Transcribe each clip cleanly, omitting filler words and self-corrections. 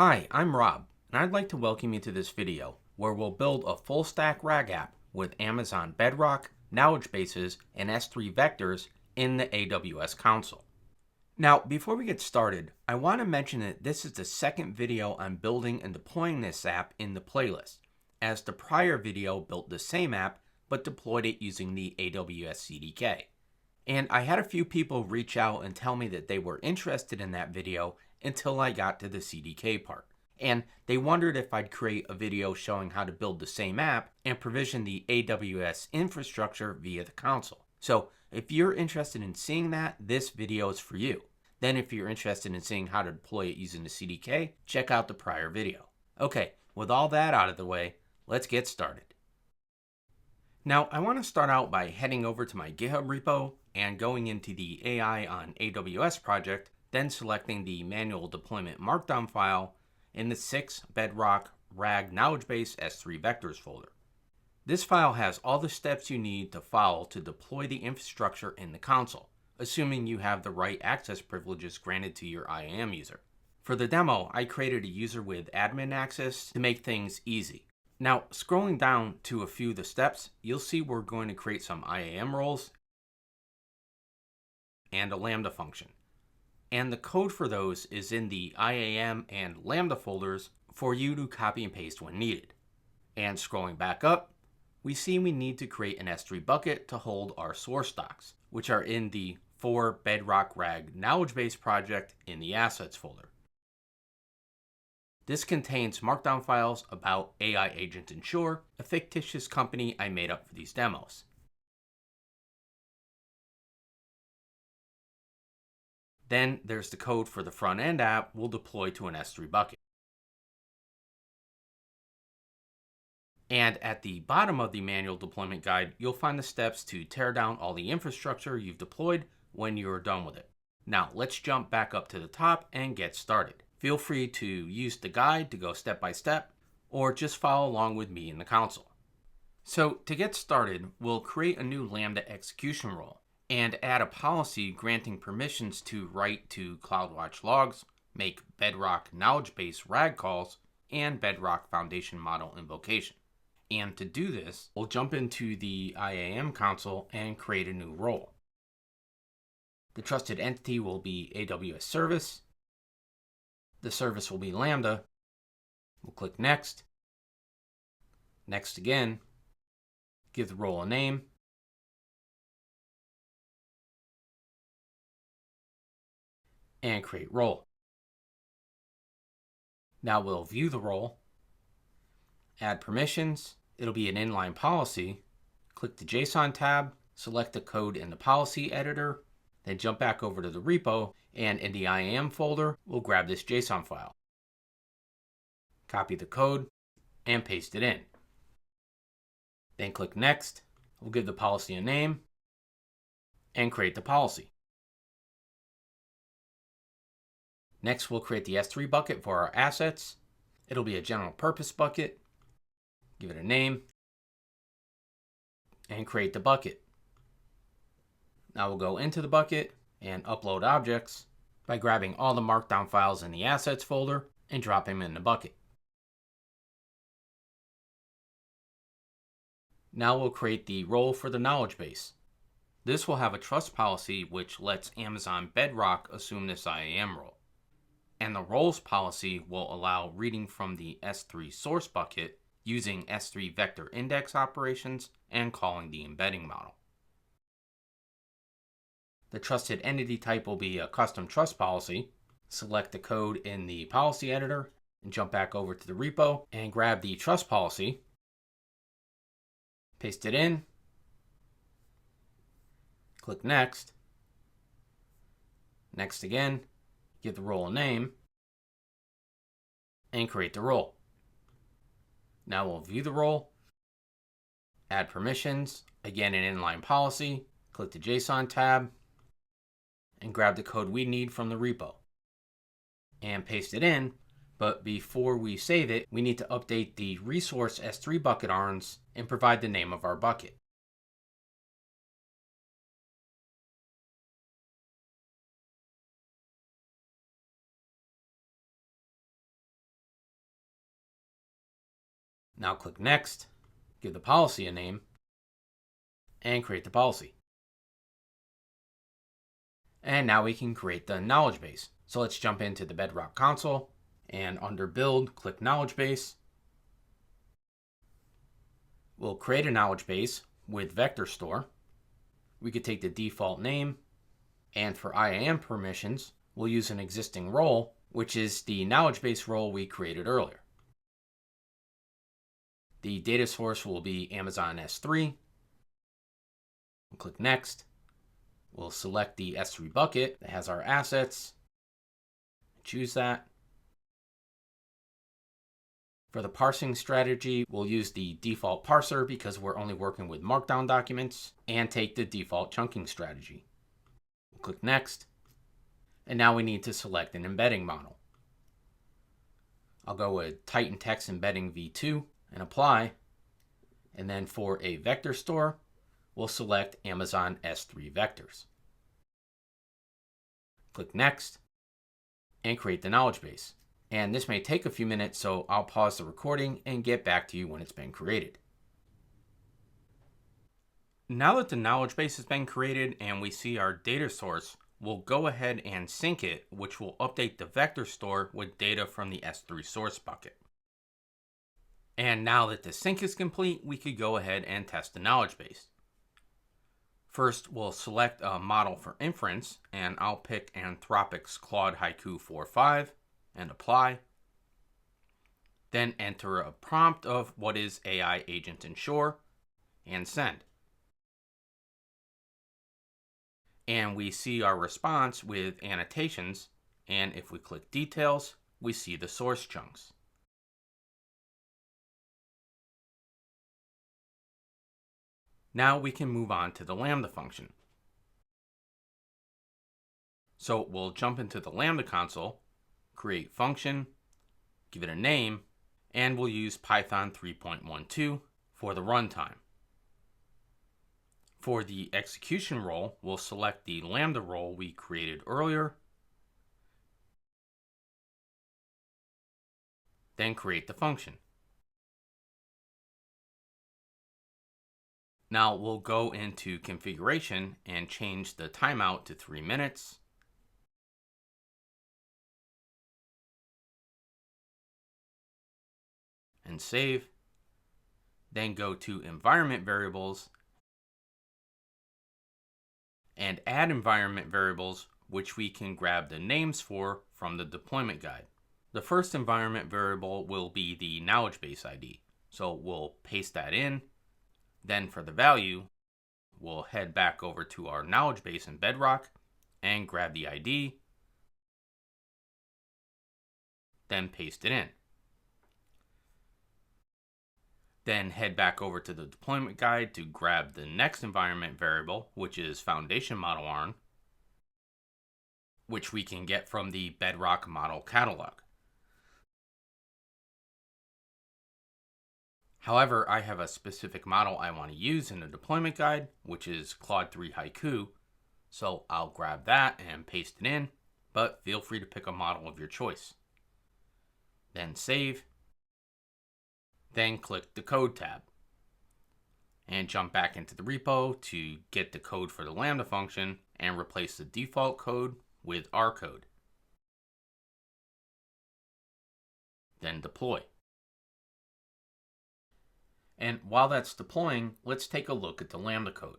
Hi, I'm Rob, and I'd like to welcome you to this video where we'll build a full stack RAG app with Amazon Bedrock, knowledge bases, and S3 vectors in the AWS console. Now, before we get started, I want to mention that this is the second video on building and deploying this app in the playlist, as the prior video built the same app but deployed it using the AWS CDK. And I had a few people reach out and tell me that they were interested in that video until I got to the CDK part. And they wondered if I'd create a video showing how to build the same app and provision the AWS infrastructure via the console. So if you're interested in seeing that, this video is for you. Then if you're interested in seeing how to deploy it using the CDK, check out the prior video. Okay, with all that out of the way, let's get started. Now, I want to start out by heading over to my GitHub repo and going into the AI on AWS project, then selecting the manual deployment markdown file in the 6 Bedrock RAG knowledge base S3 vectors folder. This file has all the steps you need to follow to deploy the infrastructure in the console, assuming you have the right access privileges granted to your IAM user. For the demo, I created a user with admin access to make things easy. Now, scrolling down to a few of the steps, you'll see we're going to create some IAM roles and a Lambda function. And the code for those is in the IAM and Lambda folders for you to copy and paste when needed. And scrolling back up, we see we need to create an S3 bucket to hold our source docs, which are in the 4 Bedrock RAG knowledge base project in the assets folder. This contains markdown files about AI Agent Ensure, a fictitious company I made up for these demos. Then there's the code for the front-end app we'll deploy to an S3 bucket. And at the bottom of the manual deployment guide, you'll find the steps to tear down all the infrastructure you've deployed when you're done with it. Now let's jump back up to the top and get started. Feel free to use the guide to go step by step, or just follow along with me in the console. So to get started, we'll create a new Lambda execution role and add a policy granting permissions to write to CloudWatch logs, make Bedrock knowledge base RAG calls, and Bedrock foundation model invocation. And to do this, we'll jump into the IAM console and create a new role. The trusted entity will be AWS service. The service will be Lambda. We'll click Next. Next again. Give the role a name. And create role. Now we'll view the role. Add permissions. It'll be an inline policy. Click the JSON tab. Select the code in the policy editor. Then jump back over to the repo, and in the IAM folder, we'll grab this JSON file. Copy the code and paste it in. Then click Next. We'll give the policy a name and create the policy. Next, we'll create the S3 bucket for our assets. It'll be a general purpose bucket. Give it a name and create the bucket. Now we'll go into the bucket and upload objects by grabbing all the markdown files in the assets folder and dropping them in the bucket. Now we'll create the role for the knowledge base. This will have a trust policy which lets Amazon Bedrock assume this IAM role. And the roles policy will allow reading from the S3 source bucket using S3 vector index operations and calling the embedding model. The trusted entity type will be a custom trust policy. Select the code in the policy editor and jump back over to the repo and grab the trust policy. Paste it in. Click Next. Next again. Give the role a name. And create the role. Now we'll view the role. Add permissions. Again, an inline policy. Click the JSON tab. And grab the code we need from the repo and paste it in. But before we save it, we need to update the resource S3 bucket arns and provide the name of our bucket. Now click Next, give the policy a name, and create the policy. And now we can create the knowledge base. So let's jump into the Bedrock console, and under Build, click Knowledge Base. We'll create a knowledge base with vector store. We could take the default name, and for IAM permissions, we'll use an existing role, which is the knowledge base role we created earlier. The data source will be Amazon S3. We'll click Next. We'll select the S3 bucket that has our assets. Choose that. For the parsing strategy, we'll use the default parser because we're only working with markdown documents, and take the default chunking strategy. We'll click Next. And now we need to select an embedding model. I'll go with Titan Text Embedding v2 and apply. And then for a vector store, we'll select Amazon S3 vectors. Click Next and create the knowledge base. And this may take a few minutes, so I'll pause the recording and get back to you when it's been created. Now that the knowledge base has been created and we see our data source, we'll go ahead and sync it, which will update the vector store with data from the S3 source bucket. And now that the sync is complete, we could go ahead and test the knowledge base. First, we'll select a model for inference, and I'll pick Anthropic's Claude Haiku 4.5 and apply. Then enter a prompt of what is AI agent ensure and send. And we see our response with annotations, and if we click details, we see the source chunks. Now we can move on to the Lambda function. So we'll jump into the Lambda console, create function, give it a name, and we'll use Python 3.12 for the runtime. For the execution role, we'll select the Lambda role we created earlier, then create the function. Now we'll go into configuration and change the timeout to 3 minutes. And save. Then go to environment variables and add environment variables, which we can grab the names for from the deployment guide. The first environment variable will be the knowledge base ID. So we'll paste that in. Then for the value, we'll head back over to our knowledge base in Bedrock and grab the ID, then paste it in. Then head back over to the deployment guide to grab the next environment variable, which is foundation model ARN, which we can get from the Bedrock model catalog. However, I have a specific model I want to use in the deployment guide, which is Claude 3 Haiku, so I'll grab that and paste it in, but feel free to pick a model of your choice. Then save. Then click the Code tab. And jump back into the repo to get the code for the Lambda function and replace the default code with our code. Then deploy. And while that's deploying, let's take a look at the Lambda code.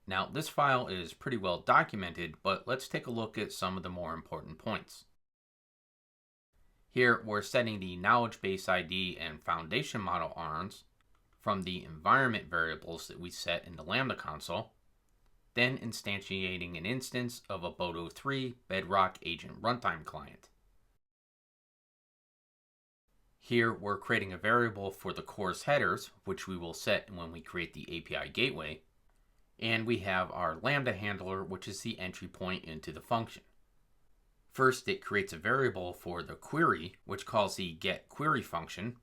Now, this file is pretty well documented, but let's take a look at some of the more important points. Here, we're setting the knowledge base ID and foundation model ARNs from the environment variables that we set in the Lambda console, then instantiating an instance of a Boto3 Bedrock agent runtime client. Here, we're creating a variable for the course headers, which we will set when we create the API gateway. And we have our Lambda handler, which is the entry point into the function. First, it creates a variable for the query, which calls the getQuery function,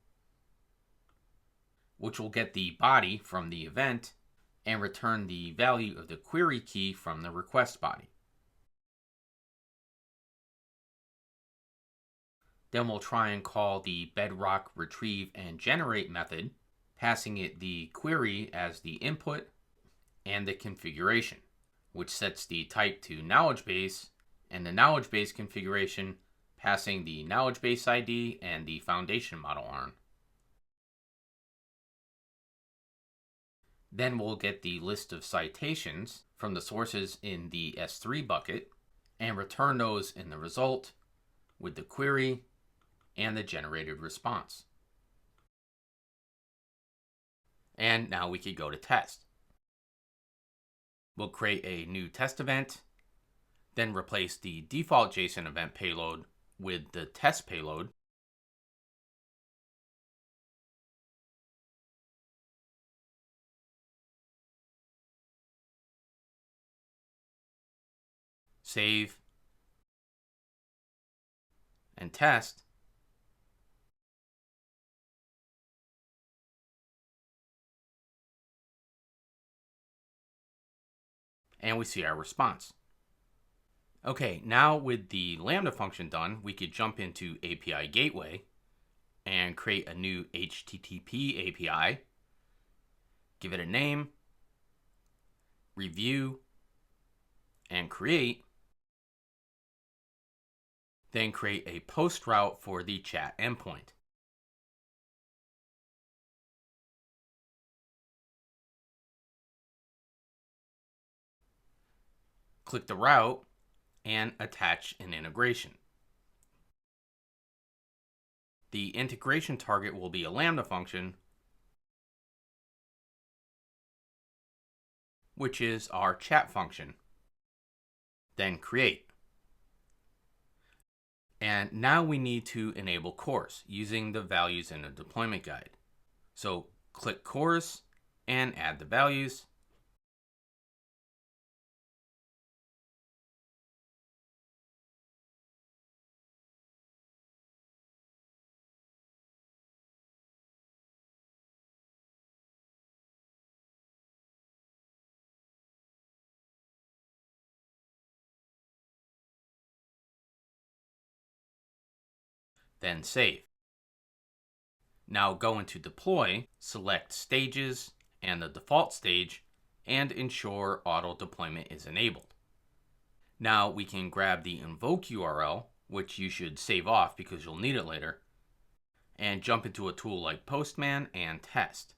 which will get the body from the event and return the value of the query key from the request body. Then we'll try and call the Bedrock retrieve and generate method, passing it the query as the input and the configuration, which sets the type to knowledge base, and the knowledge base configuration passing the knowledge base ID and the foundation model arm. Then we'll get the list of citations from the sources in the S3 bucket and return those in the result with the query and the generated response. And now we could go to test. We'll create a new test event, then replace the default JSON event payload with the test payload. Save and test. And we see our response. Okay, now with the Lambda function done, we could jump into API Gateway and create a new HTTP API, give it a name, review, and create, then create a post route for the chat endpoint. Click the route and attach an integration. The integration target will be a Lambda function, which is our chat function. Then create. And now we need to enable CORS using the values in the deployment guide. So click CORS and add the values. Then save. Now go into deploy, select stages and the default stage, and ensure auto deployment is enabled. Now we can grab the invoke URL, which you should save off because you'll need it later, and jump into a tool like Postman and test.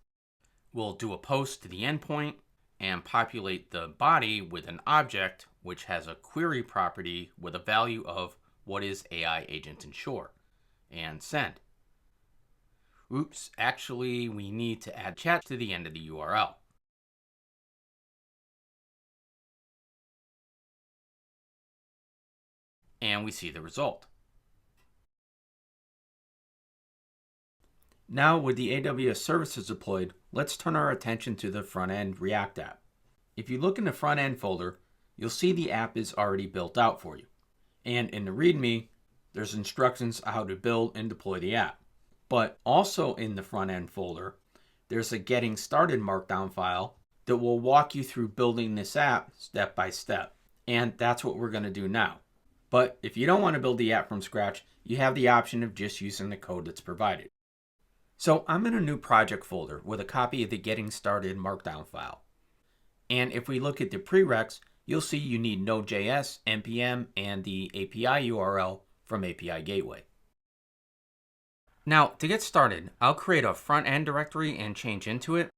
We'll do a post to the endpoint and populate the body with an object which has a query property with a value of what is AI agent ensure, and send. Oops, actually we need to add chat to the end of the URL. And we see the result. Now with the AWS services deployed, let's turn our attention to the front-end React app. If you look in the front-end folder, you'll see the app is already built out for you. And in the README, there's instructions on how to build and deploy the app. But also in the front-end folder, there's a getting started markdown file that will walk you through building this app step by step. And that's what we're going to do now. But if you don't want to build the app from scratch, you have the option of just using the code that's provided. So I'm in a new project folder with a copy of the getting started markdown file. And if we look at the prereqs, you'll see you need Node.js, npm, and the API URL from API Gateway. Now, to get started, I'll create a front-end directory and change into it.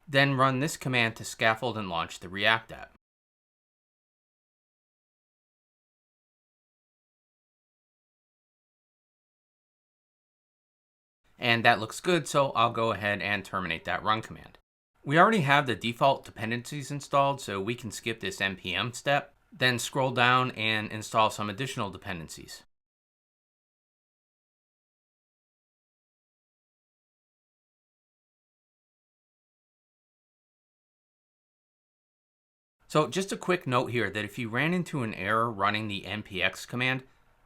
Then run this command to scaffold and launch the React app. And that looks good, so I'll go ahead and terminate that run command. We already have the default dependencies installed, so we can skip this npm step, then scroll down and install some additional dependencies. So just a quick note here that if you ran into an error running the npx command,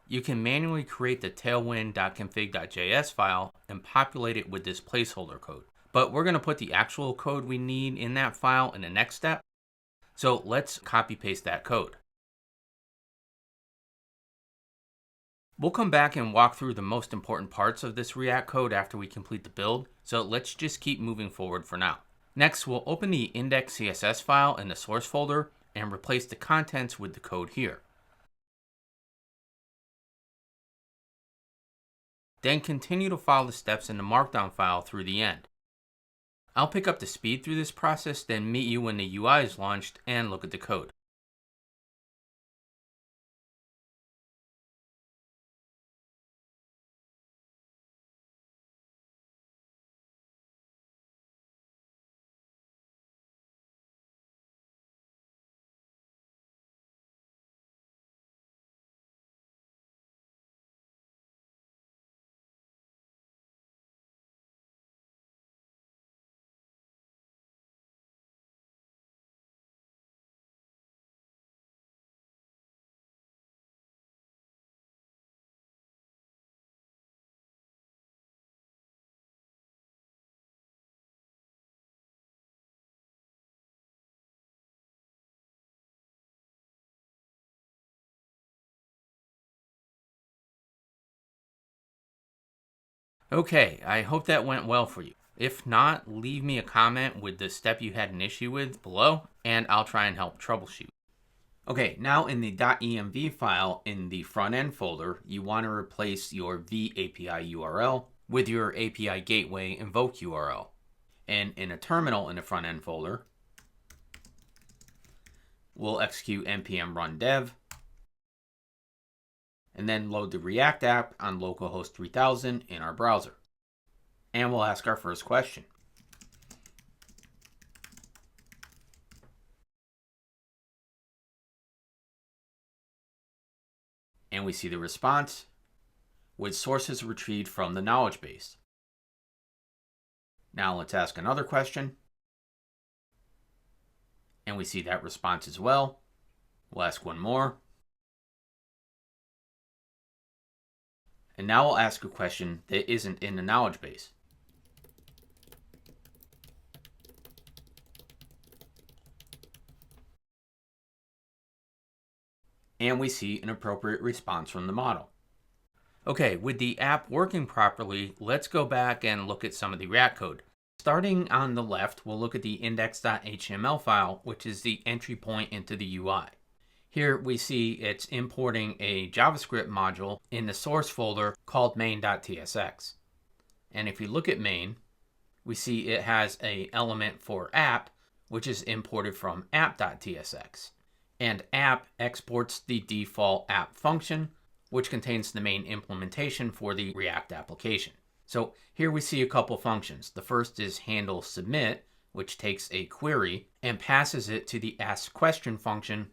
you can manually create the tailwind.config.js file and populate it with this placeholder code. But we're going to put the actual code we need in that file in the next step. So let's copy paste that code. We'll come back and walk through the most important parts of this React code after we complete the build, so let's just keep moving forward for now. Next, we'll open the index.css file in the source folder and replace the contents with the code here. Then continue to follow the steps in the markdown file through the end. I'll pick up the speed through this process, then meet you when the UI is launched and look at the code. Okay, I hope that went well for you. If not, leave me a comment with the step you had an issue with below, and I'll try and help troubleshoot. Okay, now in the .env file in the front-end folder, you want to replace your vAPI URL with your API gateway invoke URL. And in a terminal in the front-end folder, we'll execute npm run dev, and then load the React app on localhost 3000 in our browser. And we'll ask our first question. And we see the response with sources retrieved from the knowledge base. Now let's ask another question. And we see that response as well. We'll ask one more. And now we'll ask a question that isn't in the knowledge base. And we see an appropriate response from the model. Okay, with the app working properly, let's go back and look at some of the React code. Starting on the left, we'll look at the index.html file, which is the entry point into the UI. Here we see it's importing a JavaScript module in the source folder called main.tsx. And if you look at main, we see it has an element for app, which is imported from app.tsx. And app exports the default app function, which contains the main implementation for the React application. So here we see a couple functions. The first is handle submit, which takes a query and passes it to the ask question function,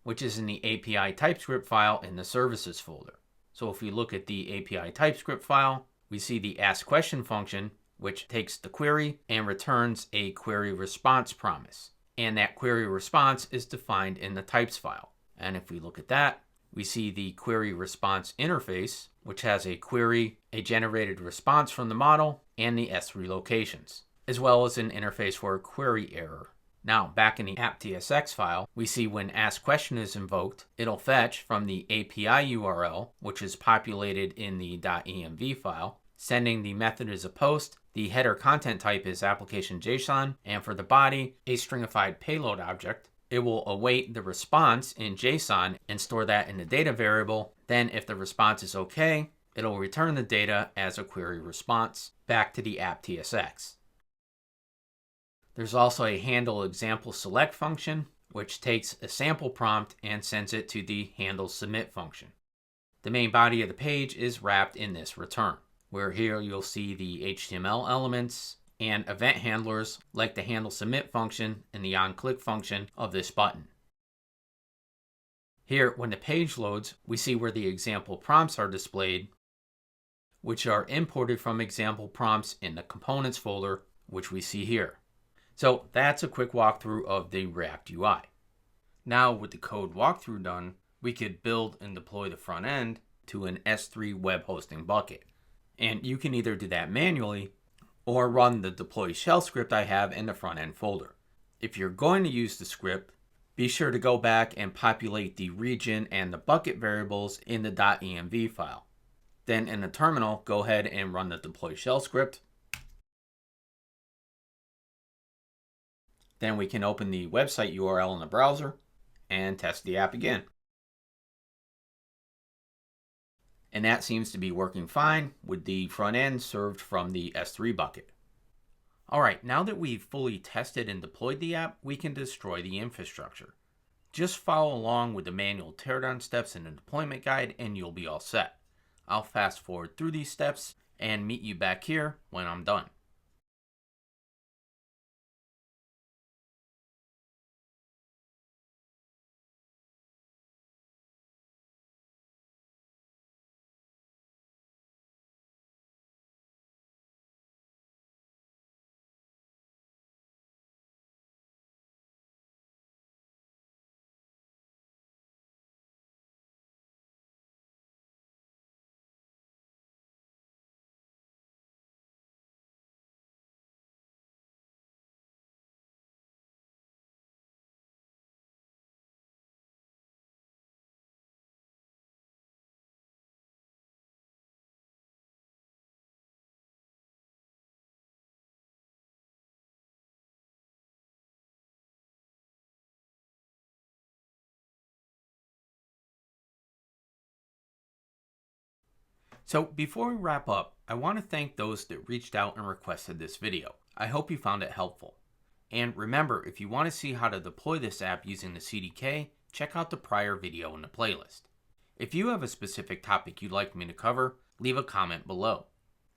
which is in the API TypeScript file in the services folder. So if we look at the API TypeScript file, we see the ask question function, which takes the query and returns a query response promise. And that query response is defined in the types file. And if we look at that, we see the query response interface, which has a query, a generated response from the model, and the S3 locations, as well as an interface for a query error. Now, back in the app.tsx file, we see when askQuestion is invoked, it'll fetch from the API URL, which is populated in the .env file, sending the method as a post, the header content type is application JSON, and for the body, a stringified payload object. It will await the response in JSON and store that in the data variable. Then if the response is okay, it'll return the data as a query response back to the app.tsx. There's also a handle example select function, which takes a sample prompt and sends it to the handle submit function. The main body of the page is wrapped in this return, where here you'll see the HTML elements and event handlers like the handle submit function and the onClick function of this button. Here, when the page loads, we see where the example prompts are displayed, which are imported from example prompts in the components folder, which we see here. So that's a quick walkthrough of the React UI. Now with the code walkthrough done, we could build and deploy the front end to an S3 web hosting bucket. And you can either do that manually or run the deploy shell script I have in the front end folder. If you're going to use the script, Be sure to go back and populate the region and the bucket variables in the .env file. Then in the terminal, go ahead and run the deploy shell script. Then we can open the website URL in the browser and test the app again. And that seems to be working fine with the front end served from the S3 bucket. Alright, now that we've fully tested and deployed the app, we can destroy the infrastructure. Just follow along with the manual teardown steps in the deployment guide and you'll be all set. I'll fast forward through these steps and meet you back here when I'm done. So before we wrap up, I want to thank those that reached out and requested this video. I hope you found it helpful. And remember, if you want to see how to deploy this app using the CDK, check out the prior video in the playlist. If you have a specific topic you'd like me to cover, leave a comment below.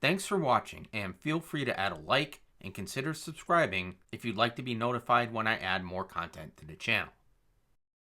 Thanks for watching, and feel free to add a like and consider subscribing if you'd like to be notified when I add more content to the channel.